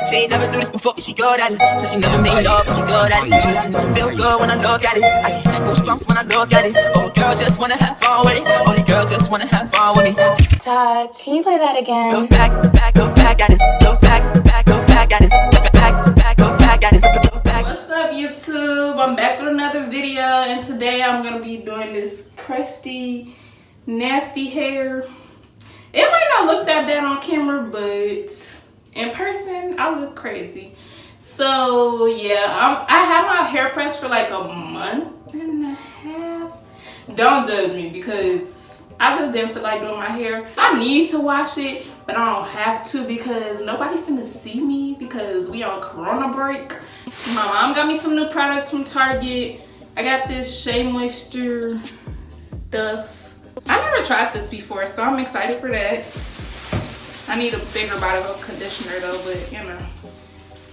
She ain't never do this before, but she good at it. So she never made love, but she good at it. She never feel good when I look at it. I get goosebumps when I look at it. Oh, girl, just wanna have fun with it. Oh, girl, just wanna have fun with me. Todd, can you play that again? Look back at it. Look back at it. Look back at it. What's up, YouTube? I'm back with another video, and today I'm gonna be doing this crusty, nasty hair. It might not look that bad on camera, but in person, I look crazy. So yeah, I had my hair pressed for like a month and a half. Don't judge me because I just didn't feel like doing my hair. I need to wash it, but I don't have to because nobody finna see me because we on Corona break. My mom got me some new products from Target. I got this Shea moisture stuff. I never tried this before, so I'm excited for that. I need a bigger bottle of conditioner though, but you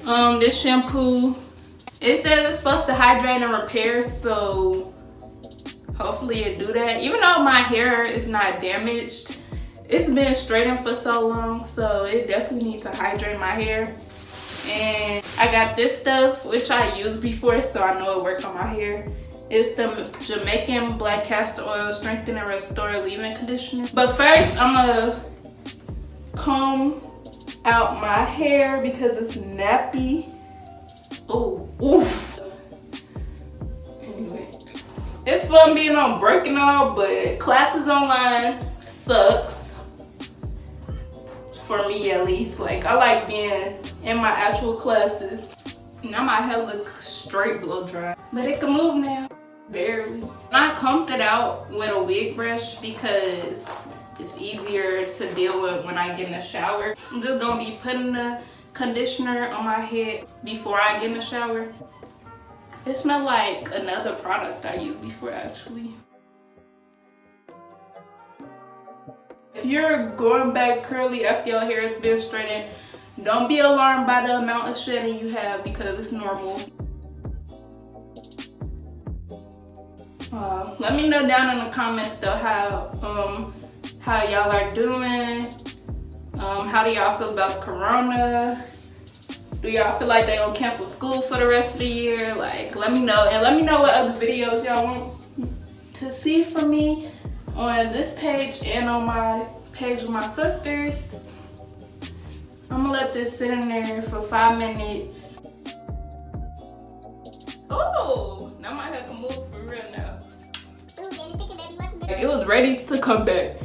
know. This shampoo, it says it's supposed to hydrate and repair, so hopefully it do that. Even though my hair is not damaged, it's been straightened for so long, so it definitely needs to hydrate my hair. And I got this stuff, which I used before, so I know it worked on my hair. It's the Jamaican black castor oil strengthen and restore leave-in conditioner. But first, I'm gonna comb out my hair because it's nappy. Oh, oof. Anyway, it's fun being on break and all, but classes online sucks. For me at least. Like, I like being in my actual classes. Now my hair looks straight blow dry, but it can move now. Barely. I combed it out with a wig brush because it's easier to deal with when I get in the shower. I'm just gonna be putting the conditioner on my head before I get in the shower. It smells like another product I used before actually. If you're going back curly after your hair has been straightened, don't be alarmed by the amount of shedding you have because it's normal. Let me know down in the comments though how y'all are doing. How do y'all feel about Corona? Do y'all feel like they gonna cancel school for the rest of the year? Like, let me know, and let me know what other videos y'all want to see from me on this page and on my page with my sisters. I'm gonna let this sit in there for 5 minutes. Oh, now my hair can move for real now. It was ready to come back.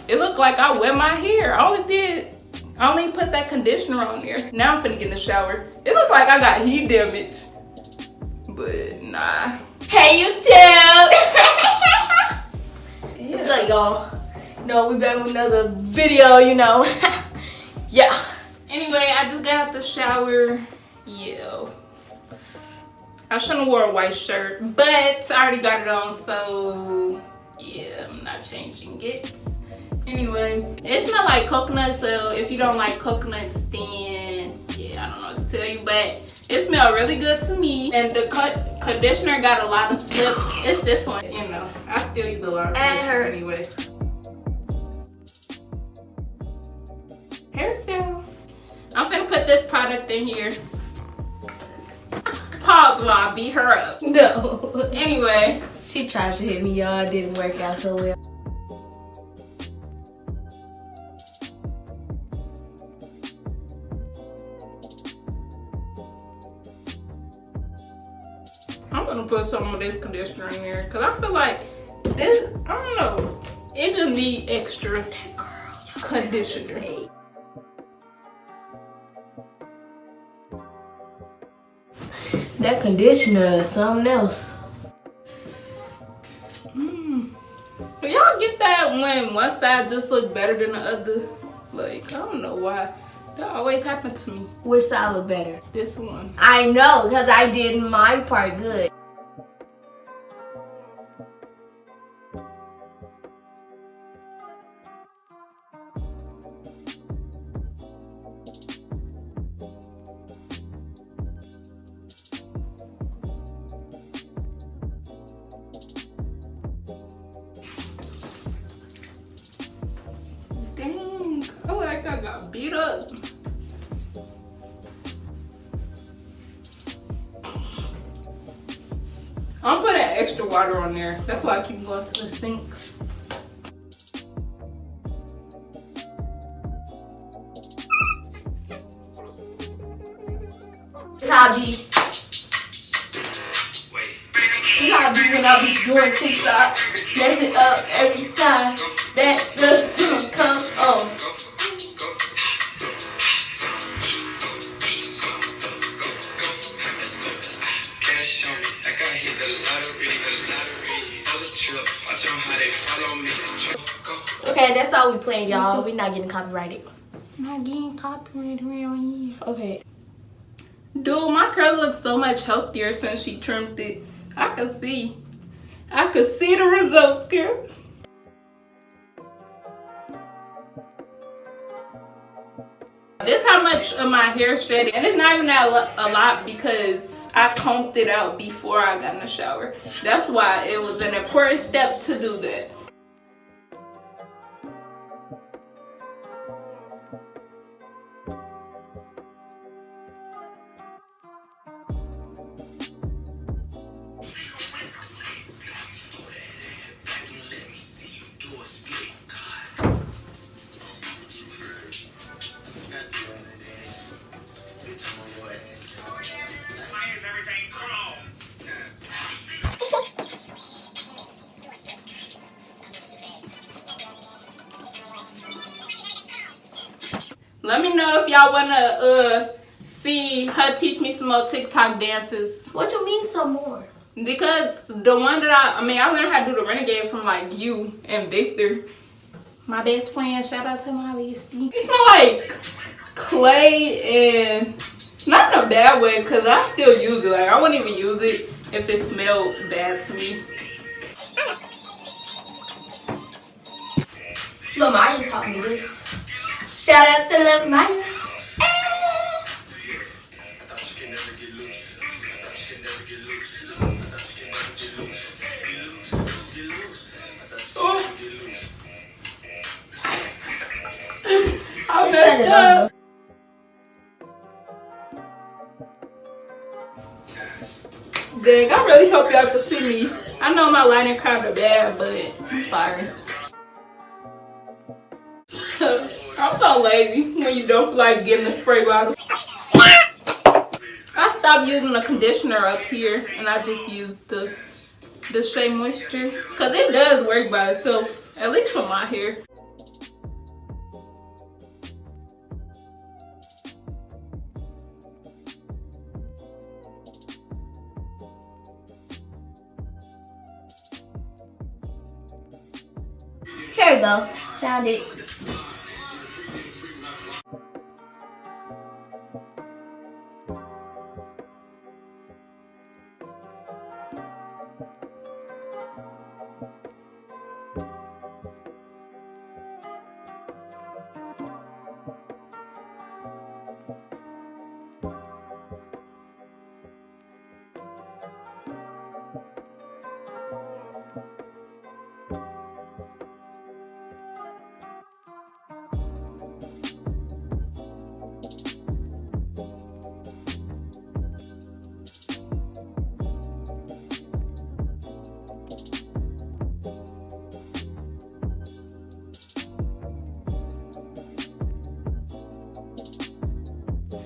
It looked like I wet my hair. I only put that conditioner on there. Now I'm finna get in the shower. It looked like I got heat damage, but nah. Hey YouTube! What's up, y'all? No, we back with another video, you know. Yeah. Anyway, I just got out the shower. Yeah. I shouldn't have wore a white shirt, but I already got it on, so yeah, I'm not changing it. Anyway, it smells like coconut, so if you don't like coconuts, then yeah, I don't know what to tell you, but it smells really good to me. And the conditioner got a lot of slip. It's this one, you know. I still use a lot of conditioner anyway. Hairstyle. I'm finna put this product in here. Pause while I beat her up. No. Anyway. She tried to hit me, y'all. It didn't work out so well. I'm gonna put some of this conditioner in there because I feel like this, I don't know, it just need extra conditioner. That conditioner is something else. Do y'all get that when one side just look better than the other? Like, I don't know why. That always happens to me. Which side look better? This one. I know, because I did my part good. Dang, I like I got beat up. I'm putting extra water on there. That's why I keep going to the sink. This how I be. This how I be when I be doing TikTok. Mess it up every time that the song comes on. Okay, that's all we playing, y'all. We not getting copyrighted. Not getting copyrighted around here. Okay. Dude, my curl looks so much healthier since she trimmed it. I could see the results, girl. This how much of my hair shedded, and it's not even that a lot because I combed it out before I got in the shower. That's why it was an important step to do that. Let me know if y'all wanna see her teach me some more TikTok dances. What you mean some more? Because the one that I learned how to do the renegade from like you and Victor, my best friend. Shout out to my bestie. It smell like clay, and not in a bad way because I still use it. Like I wouldn't even use it if it smelled bad to me. Lil Maya taught me this. Shout out to Lil Maya. I messed up. Dang, I really hope y'all can see me. I know my lighting kind of bad, but I'm sorry. I'm so lazy when you don't feel like getting a spray bottle. I stopped using the conditioner up here and I just use the Shea Moisture because it does work by itself, at least for my hair. Here we go. Found it.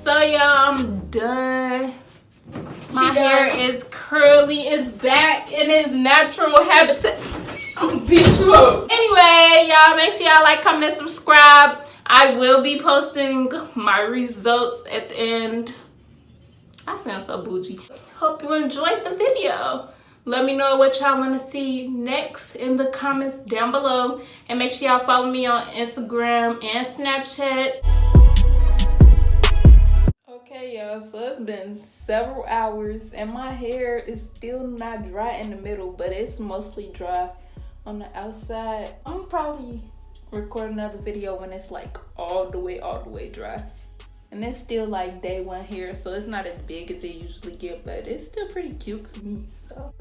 So y'all, I'm done. My hair is curly, it's back in its natural habitat. I'm gonna beat you up. Anyway, y'all, make sure y'all like, comment, and subscribe. I will be posting my results at the end. I sound so bougie. Hope you enjoyed the video. Let me know what y'all want to see next in the comments down below. And make sure y'all follow me on Instagram and Snapchat. Okay, y'all, so it's been several hours and my hair is still not dry in the middle, but it's mostly dry on the outside. I'm probably record another video when it's like all the way dry. And it's still like day one hair, so it's not as big as it usually get, but it's still pretty cute to me. So